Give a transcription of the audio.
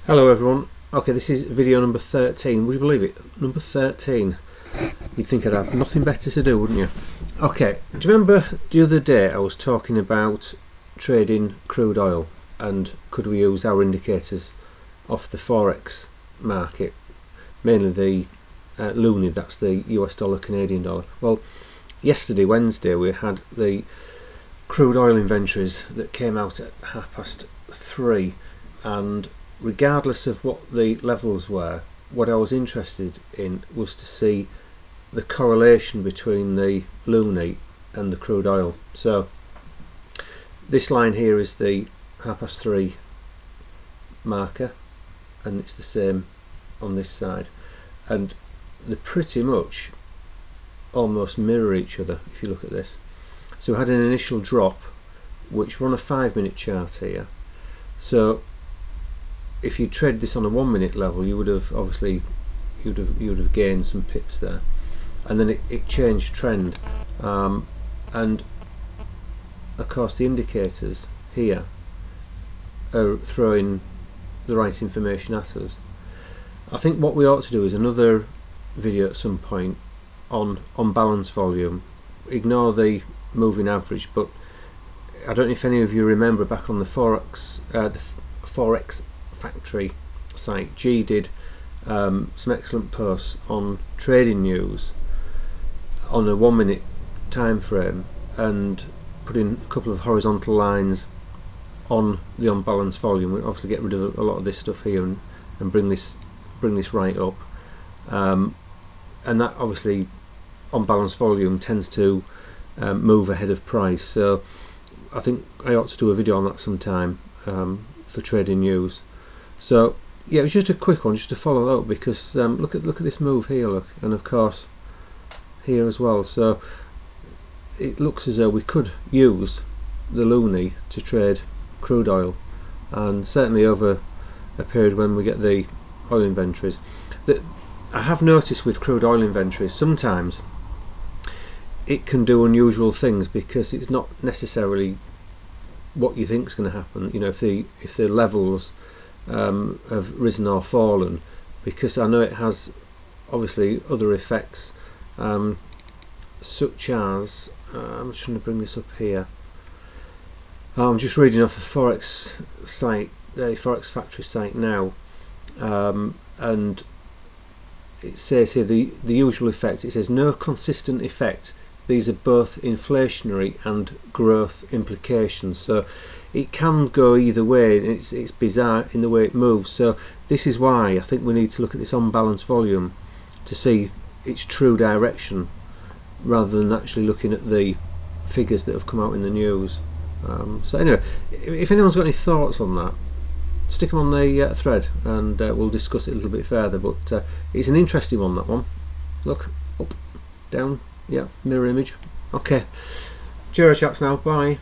Hello everyone. Okay, this is video number 13. Would you believe it? Number 13. You'd think I'd have nothing better to do, wouldn't you? Okay, do you remember the other day I was talking about trading crude oil and could we use our indicators off the Forex market, mainly the loonie, that's the US dollar, Canadian dollar. Well, yesterday, Wednesday, we had the crude oil inventories that came out at 3:30, and regardless of what the levels were, what I was interested in was to see the correlation between the loonie and the crude oil. So this line here is the 3:30 marker, and it's the same on this side, and they pretty much almost mirror each other if you look at this. So we had an initial drop, which we're on a 5-minute chart here. So if you trade this on a 1-minute level, you would have obviously you would have gained some pips there, and then it changed trend, and of course the indicators here are throwing the right information at us. I think what we ought to do is another video at some point on balance volume. Ignore the moving average, but I don't know if any of you remember back on the Forex Factory site, G did some excellent posts on trading news on a 1-minute time frame and put in a couple of horizontal lines on the unbalanced volume. We obviously get rid of a lot of this stuff here and bring this right up, and that obviously unbalanced volume tends to move ahead of price. So I think I ought to do a video on that sometime for trading news. So yeah, it was just a quick one just to follow that up, because look at this move here, look, and of course here as well. So it looks as though we could use the loonie to trade crude oil, and certainly over a period when we get the oil inventories. That I have noticed with crude oil inventories, sometimes it can do unusual things because it's not necessarily what you think is going to happen. You know, if the levels have risen or fallen, because I know it has obviously other effects, such as I'm just trying to bring this up here. I'm just reading off the Forex site, the Forex Factory site now, and it says here the usual effects. It says no consistent effect. These are both inflationary and growth implications. So it can go either way. It's bizarre in the way it moves. So this is why I think we need to look at this unbalanced volume to see its true direction, rather than actually looking at the figures that have come out in the news. So anyway, if anyone's got any thoughts on that, stick them on the thread, and we'll discuss it a little bit further. But it's an interesting one, that one. Look, up, down, yeah, mirror image. Okay, cheers chaps now, bye.